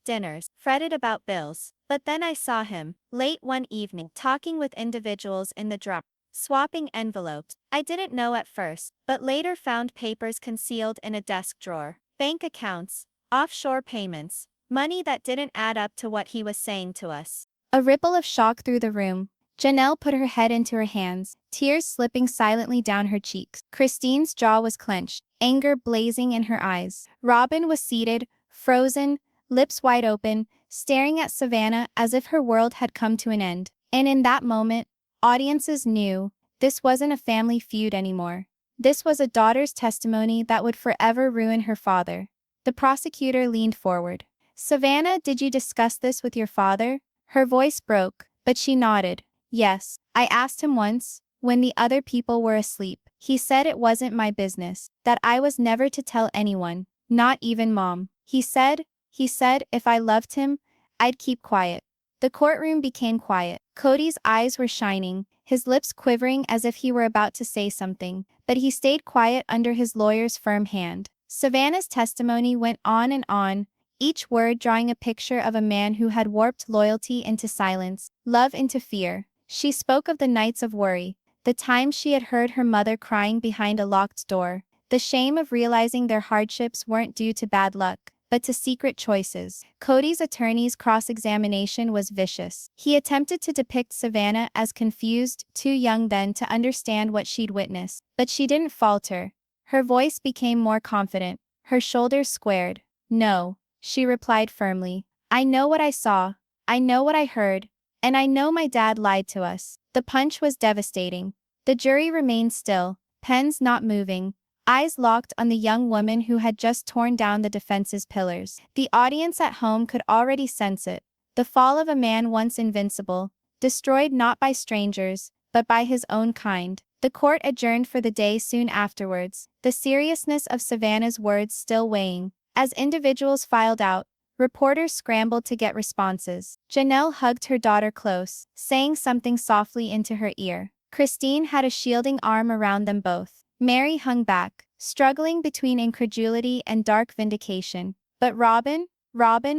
dinners, fretted about bills. But then I saw him, late one evening, talking with individuals in the drop, swapping envelopes. I didn't know at first, but later found papers concealed in a desk drawer. Bank accounts, offshore payments, money that didn't add up to what he was saying to us. A ripple of shock through the room. Janelle put her head into her hands, tears slipping silently down her cheeks. Christine's jaw was clenched, anger blazing in her eyes. Robyn was seated, frozen, lips wide open, staring at Savannah as if her world had come to an end. And in that moment, audiences knew this wasn't a family feud anymore. This was a daughter's testimony that would forever ruin her father. The prosecutor leaned forward. Savannah, did you discuss this with your father? Her voice broke, but she nodded. Yes, I asked him once, when the other people were asleep. He said it wasn't my business, that I was never to tell anyone, not even mom. He said if I loved him, I'd keep quiet. The courtroom became quiet. Kody's eyes were shining, his lips quivering as if he were about to say something, but he stayed quiet under his lawyer's firm hand. Savannah's testimony went on, each word drawing a picture of a man who had warped loyalty into silence, love into fear. She spoke of the nights of worry, the times she had heard her mother crying behind a locked door, the shame of realizing their hardships weren't due to bad luck, but to secret choices. Kody's attorney's cross-examination was vicious. He attempted to depict Savannah as confused, too young then to understand what she'd witnessed. But she didn't falter. Her voice became more confident, her shoulders squared. No, she replied firmly. I know what I saw, I know what I heard, and I know my dad lied to us. The punch was devastating. The jury remained still, pens not moving, eyes locked on the young woman who had just torn down the defense's pillars. The audience at home could already sense it. The fall of a man once invincible, destroyed not by strangers, but by his own kind. The court adjourned for the day soon afterwards, the seriousness of Savannah's words still weighing. As individuals filed out, reporters scrambled to get responses. Janelle hugged her daughter close, saying something softly into her ear. Christine had a shielding arm around them both. Meri hung back, struggling between incredulity and dark vindication. But Robyn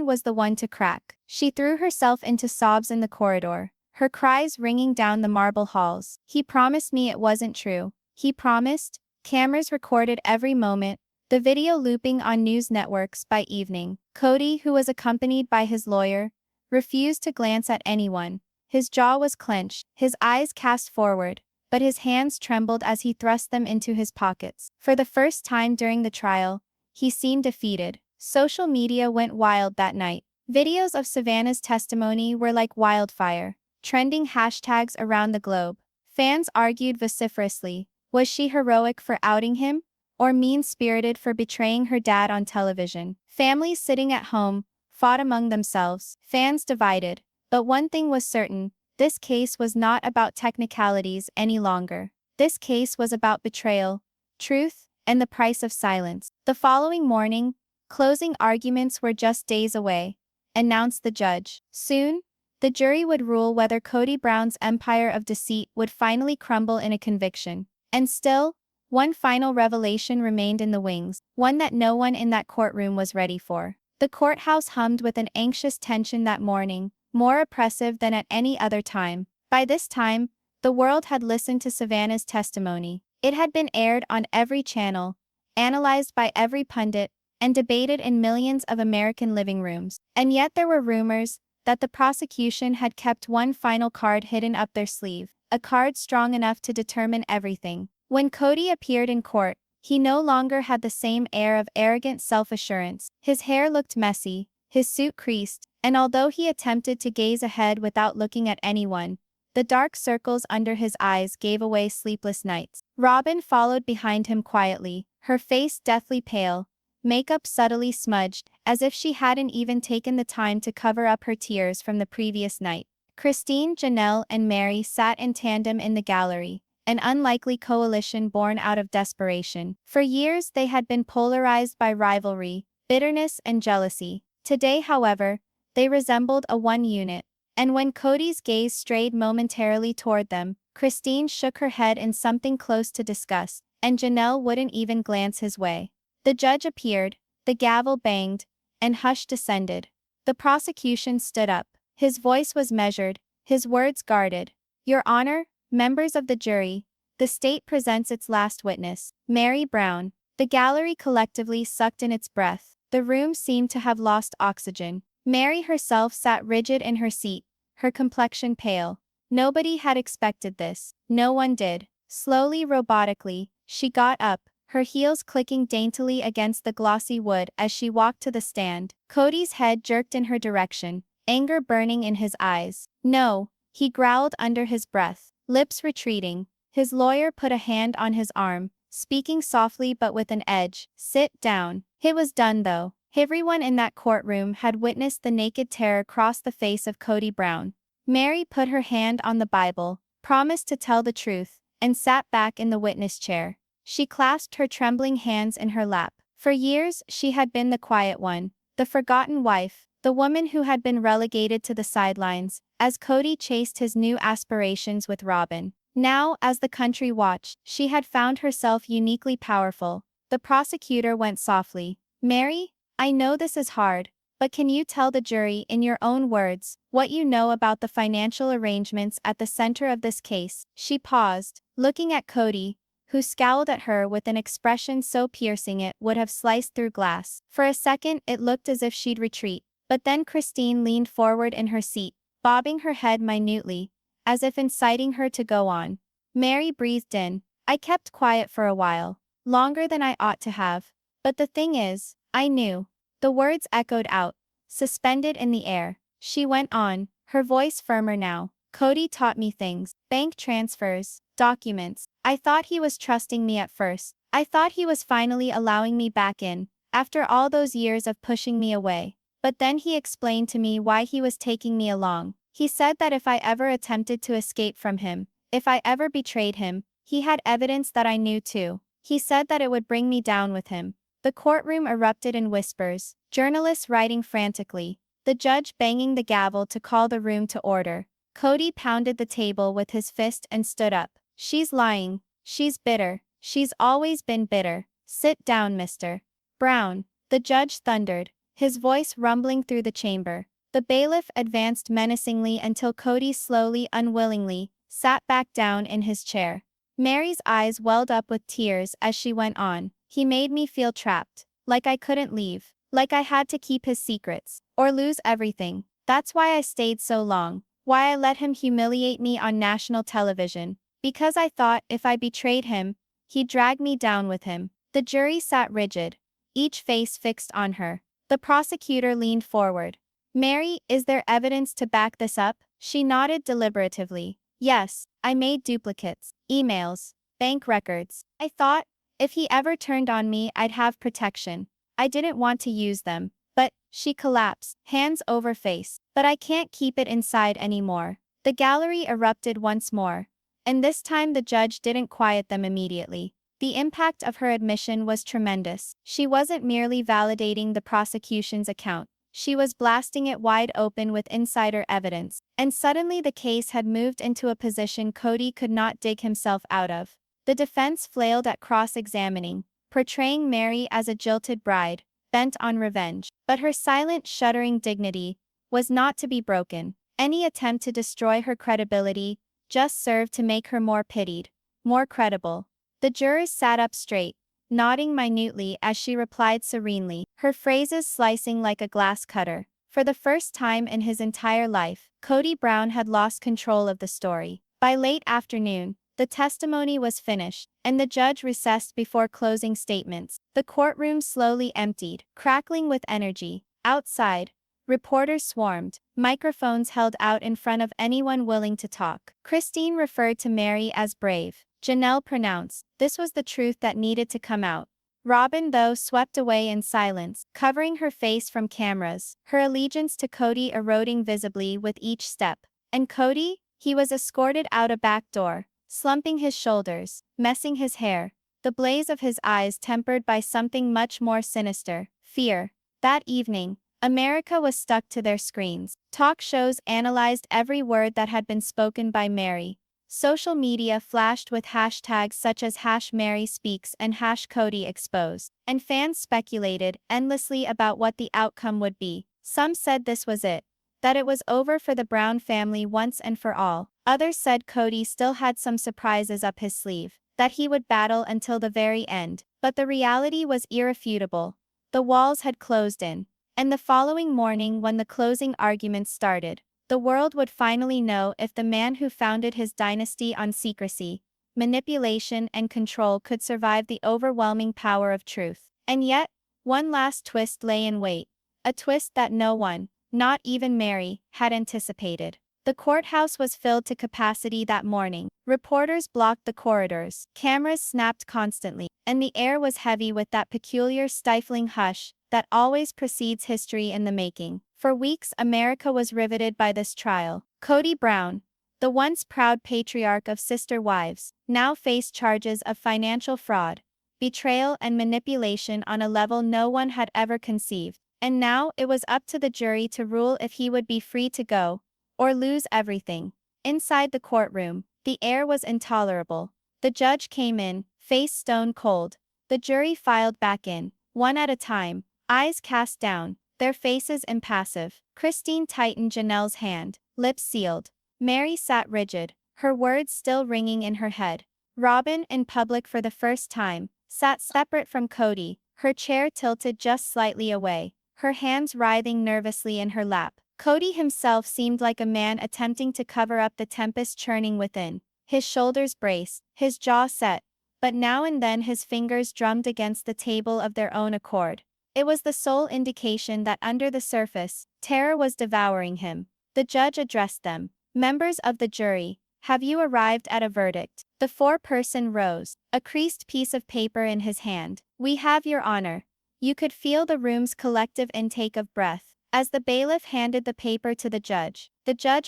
was the one to crack. She threw herself into sobs in the corridor, her cries ringing down the marble halls. He promised me it wasn't true. He promised. Cameras recorded every moment, the video looping on news networks by evening. Kody, who was accompanied by his lawyer, refused to glance at anyone. His jaw was clenched, his eyes cast forward, but his hands trembled as he thrust them into his pockets. For the first time during the trial, he seemed defeated. Social media went wild that night. Videos of Savannah's testimony were like wildfire, trending hashtags around the globe. Fans argued vociferously. Was she heroic for outing him, or mean-spirited for betraying her dad on television? Families sitting at home fought among themselves, fans divided. But one thing was certain, this case was not about technicalities any longer. This case was about betrayal, truth, and the price of silence. The following morning, closing arguments were just days away, announced the judge. Soon, the jury would rule whether Kody Brown's empire of deceit would finally crumble in a conviction. And still, one final revelation remained in the wings, one that no one in that courtroom was ready for. The courthouse hummed with an anxious tension that morning, more oppressive than at any other time. By this time, the world had listened to Savannah's testimony. It had been aired on every channel, analyzed by every pundit, and debated in millions of American living rooms. And yet there were rumors that the prosecution had kept one final card hidden up their sleeve, a card strong enough to determine everything. When Kody appeared in court, he no longer had the same air of arrogant self-assurance. His hair looked messy, his suit creased, and although he attempted to gaze ahead without looking at anyone, the dark circles under his eyes gave away sleepless nights. Robyn followed behind him quietly, her face deathly pale, makeup subtly smudged, as if she hadn't even taken the time to cover up her tears from the previous night. Christine, Janelle, and Meri sat in tandem in the gallery, an unlikely coalition born out of desperation. For years they had been polarized by rivalry, bitterness, and jealousy. Today, however, they resembled a one unit. And when Kody's gaze strayed momentarily toward them, Christine shook her head in something close to disgust, and Janelle wouldn't even glance his way. The judge appeared, the gavel banged, and hush descended. The prosecution stood up. His voice was measured, his words guarded. Your Honor, members of the jury, the state presents its last witness, Meri Brown. The gallery collectively sucked in its breath. The room seemed to have lost oxygen. Meri herself sat rigid in her seat, her complexion pale. Nobody had expected this. No one did. Slowly, robotically, she got up, her heels clicking daintily against the glossy wood as she walked to the stand. Kody's head jerked in her direction, anger burning in his eyes. No, he growled under his breath, lips retreating. His lawyer put a hand on his arm, speaking softly but with an edge. Sit down. It was done though. Everyone in that courtroom had witnessed the naked terror cross the face of Kody Brown. Meri put her hand on the Bible, promised to tell the truth, and sat back in the witness chair. She clasped her trembling hands in her lap. For years, she had been the quiet one, the forgotten wife, the woman who had been relegated to the sidelines, as Kody chased his new aspirations with Robyn. Now, as the country watched, she had found herself uniquely powerful. The prosecutor went softly. Meri, I know this is hard, but can you tell the jury in your own words what you know about the financial arrangements at the center of this case? She paused, looking at Kody, who scowled at her with an expression so piercing it would have sliced through glass. For a second it looked as if she'd retreat, but then Christine leaned forward in her seat, bobbing her head minutely, as if inciting her to go on. Meri breathed in. I kept quiet for a while, longer than I ought to have. But the thing is, I knew. The words echoed out, suspended in the air. She went on, her voice firmer now. Kody taught me things. Bank transfers, documents. I thought he was trusting me at first. I thought he was finally allowing me back in, after all those years of pushing me away. But then he explained to me why he was taking me along. He said that if I ever attempted to escape from him, if I ever betrayed him, he had evidence that I knew too. He said that it would bring me down with him. The courtroom erupted in whispers, journalists writing frantically, the judge banging the gavel to call the room to order. Kody pounded the table with his fist and stood up. She's lying. She's bitter. She's always been bitter. Sit down, Mr. Brown. The judge thundered, his voice rumbling through the chamber. The bailiff advanced menacingly until Kody slowly, unwillingly, sat back down in his chair. Meri's eyes welled up with tears as she went on. He made me feel trapped, like I couldn't leave, like I had to keep his secrets, or lose everything. That's why I stayed so long, why I let him humiliate me on national television. Because I thought if I betrayed him, he'd drag me down with him. The jury sat rigid, each face fixed on her. The prosecutor leaned forward. Meri, is there evidence to back this up? She nodded deliberatively. Yes, I made duplicates, emails, bank records. I thought, if he ever turned on me, I'd have protection. I didn't want to use them. But, she collapsed, hands over face. But I can't keep it inside anymore. The gallery erupted once more. And this time the judge didn't quiet them immediately. The impact of her admission was tremendous. She wasn't merely validating the prosecution's account. She was blasting it wide open with insider evidence. And suddenly the case had moved into a position Kody could not dig himself out of. The defense flailed at cross-examining, portraying Meri as a jilted bride, bent on revenge. But her silent, shuddering dignity was not to be broken. Any attempt to destroy her credibility just served to make her more pitied, more credible. The jurors sat up straight, nodding minutely as she replied serenely, her phrases slicing like a glass cutter. For the first time in his entire life, Kody Brown had lost control of the story. By late afternoon, the testimony was finished, and the judge recessed before closing statements. The courtroom slowly emptied, crackling with energy. Outside, reporters swarmed, microphones held out in front of anyone willing to talk. Christine referred to Meri as brave. Janelle pronounced, this was the truth that needed to come out. Robyn, though, swept away in silence, covering her face from cameras, her allegiance to Kody eroding visibly with each step. And Kody? He was escorted out a back door, slumping his shoulders, messing his hair, the blaze of his eyes tempered by something much more sinister, fear. That evening, America was stuck to their screens. Talk shows analyzed every word that had been spoken by Meri. Social media flashed with hashtags such as #MeriSpeaks and #CodyExposed, and fans speculated endlessly about what the outcome would be. Some said this was it, that it was over for the Brown family once and for all. Others said Kody still had some surprises up his sleeve, that he would battle until the very end. But the reality was irrefutable. The walls had closed in. And the following morning, when the closing arguments started, the world would finally know if the man who founded his dynasty on secrecy, manipulation, and control could survive the overwhelming power of truth. And yet, one last twist lay in wait. A twist that no one, not even Meri, had anticipated. The courthouse was filled to capacity that morning. Reporters blocked the corridors, cameras snapped constantly, and the air was heavy with that peculiar stifling hush that always precedes history in the making. For weeks, America was riveted by this trial. Kody Brown, the once proud patriarch of Sister Wives, now faced charges of financial fraud, betrayal, and manipulation on a level no one had ever conceived. And now it was up to the jury to rule if he would be free to go, or lose everything. Inside the courtroom, the air was intolerable. The judge came in, face stone cold. The jury filed back in, one at a time, eyes cast down, their faces impassive. Christine tightened Janelle's hand, lips sealed. Meri sat rigid, her words still ringing in her head. Robyn, in public for the first time, sat separate from Kody, her chair tilted just slightly away, her hands writhing nervously in her lap. Kody himself seemed like a man attempting to cover up the tempest churning within. His shoulders braced, his jaw set, but now and then his fingers drummed against the table of their own accord. It was the sole indication that under the surface, terror was devouring him. The judge addressed them. Members of the jury, have you arrived at a verdict? The foreperson rose, a creased piece of paper in his hand. We have, your honor. You could feel the room's collective intake of breath. As the bailiff handed the paper to the judge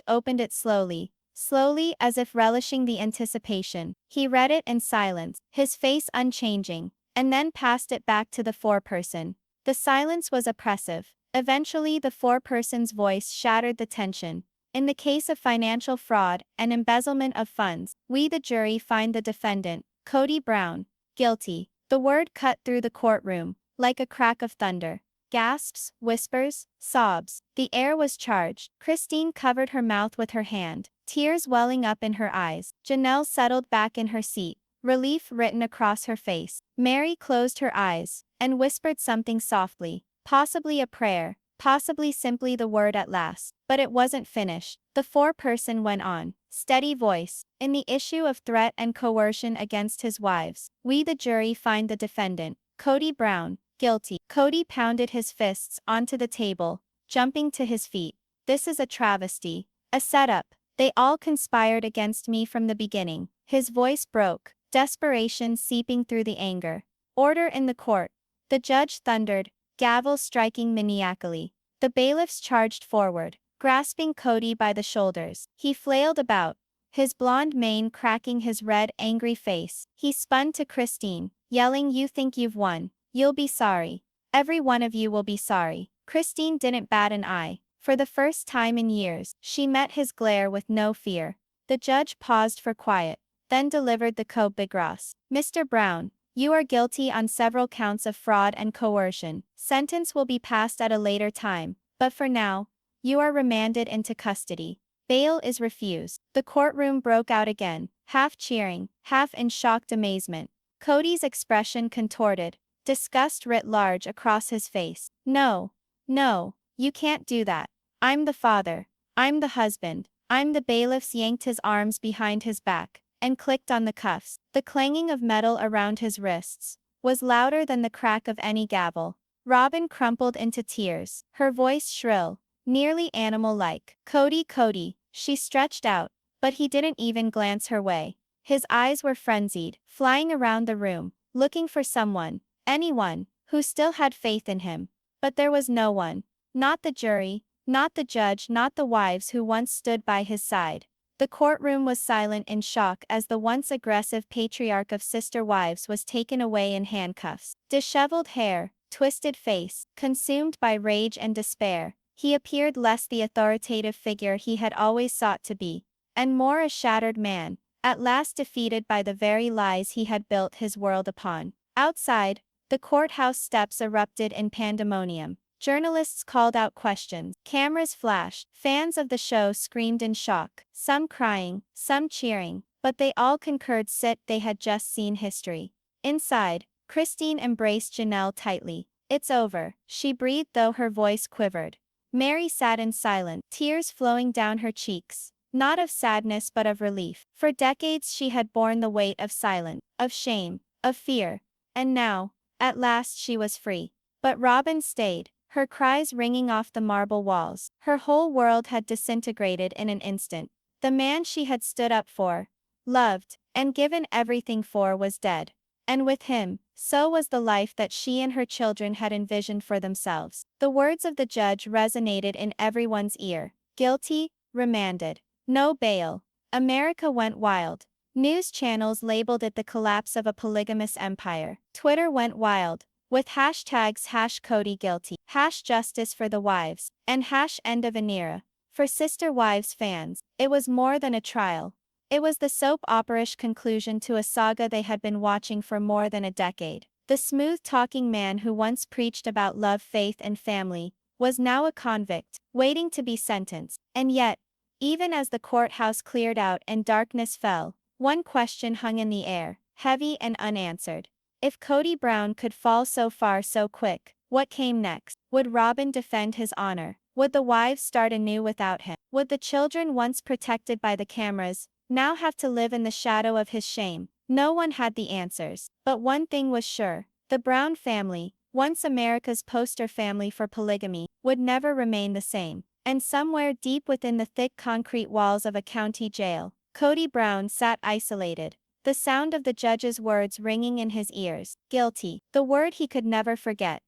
opened it slowly, as if relishing the anticipation. He read it in silence, his face unchanging, and then passed it back to the foreperson. The silence was oppressive. Eventually, the foreperson's voice shattered the tension. In the case of financial fraud and embezzlement of funds, we the jury find the defendant, Kody Brown, guilty. The word cut through the courtroom, like a crack of thunder. Gasps, whispers, sobs. The air was charged. Christine covered her mouth with her hand, tears welling up in her eyes. Janelle settled back in her seat, relief written across her face. Meri closed her eyes and whispered something softly, possibly a prayer, possibly simply the word at last. But it wasn't finished. The foreperson went on, steady voice. In the issue of threat and coercion against his wives, we the jury find the defendant, Kody Brown, guilty. Kody pounded his fists onto the table, jumping to his feet. This is a travesty, a setup. They all conspired against me from the beginning. His voice broke, desperation seeping through the anger. Order in the court. The judge thundered, gavel striking maniacally. The bailiffs charged forward, grasping Kody by the shoulders. He flailed about, his blonde mane cracking his red, angry face. He spun to Christine, yelling, "You think you've won? You'll be sorry. Every one of you will be sorry." Christine didn't bat an eye. For the first time in years, she met his glare with no fear. The judge paused for quiet, then delivered the coup de grace. "Mr. Brown, you are guilty on several counts of fraud and coercion. Sentence will be passed at a later time, but for now, you are remanded into custody. Bail is refused." The courtroom broke out again, half cheering, half in shocked amazement. Kody's expression contorted, disgust writ large across his face. "No, no, you can't do that. I'm the father. I'm the husband. I'm the." Bailiffs yanked his arms behind his back and clicked on the cuffs. The clanging of metal around his wrists was louder than the crack of any gavel. Robyn crumpled into tears, her voice shrill, nearly animal-like. "Kody, Kody," she stretched out, but he didn't even glance her way. His eyes were frenzied, flying around the room, looking for someone, anyone, who still had faith in him. But there was no one. Not the jury, not the judge, not the wives who once stood by his side. The courtroom was silent in shock as the once aggressive patriarch of Sister Wives was taken away in handcuffs. Disheveled hair, twisted face, consumed by rage and despair, he appeared less the authoritative figure he had always sought to be, and more a shattered man, at last defeated by the very lies he had built his world upon. Outside, the courthouse steps erupted in pandemonium. Journalists called out questions. Cameras flashed. Fans of the show screamed in shock, some crying, some cheering, but they all concurred they had just seen history. Inside, Christine embraced Janelle tightly. "It's over," she breathed though her voice quivered. Meri sat in silence, tears flowing down her cheeks, not of sadness but of relief. For decades she had borne the weight of silence, of shame, of fear, and now, at last she was free. But Robyn stayed, her cries ringing off the marble walls. Her whole world had disintegrated in an instant. The man she had stood up for, loved, and given everything for was dead. And with him, so was the life that she and her children had envisioned for themselves. The words of the judge resonated in everyone's ear. Guilty, remanded. No bail. America went wild. News channels labeled it the collapse of a polygamous empire. Twitter went wild, with hashtags #Kody guilty, #justice for the wives, and #end of an era. For Sister Wives fans, it was more than a trial. It was the soap opera-ish conclusion to a saga they had been watching for more than a decade. The smooth-talking man who once preached about love, faith, and family was now a convict, waiting to be sentenced. And yet, even as the courthouse cleared out and darkness fell, one question hung in the air, heavy and unanswered. If Kody Brown could fall so far so quick, what came next? Would Robyn defend his honor? Would the wives start anew without him? Would the children once protected by the cameras now have to live in the shadow of his shame? No one had the answers. But one thing was sure. The Brown family, once America's poster family for polygamy, would never remain the same. And somewhere deep within the thick concrete walls of a county jail, Kody Brown sat isolated, the sound of the judge's words ringing in his ears. Guilty. The word he could never forget.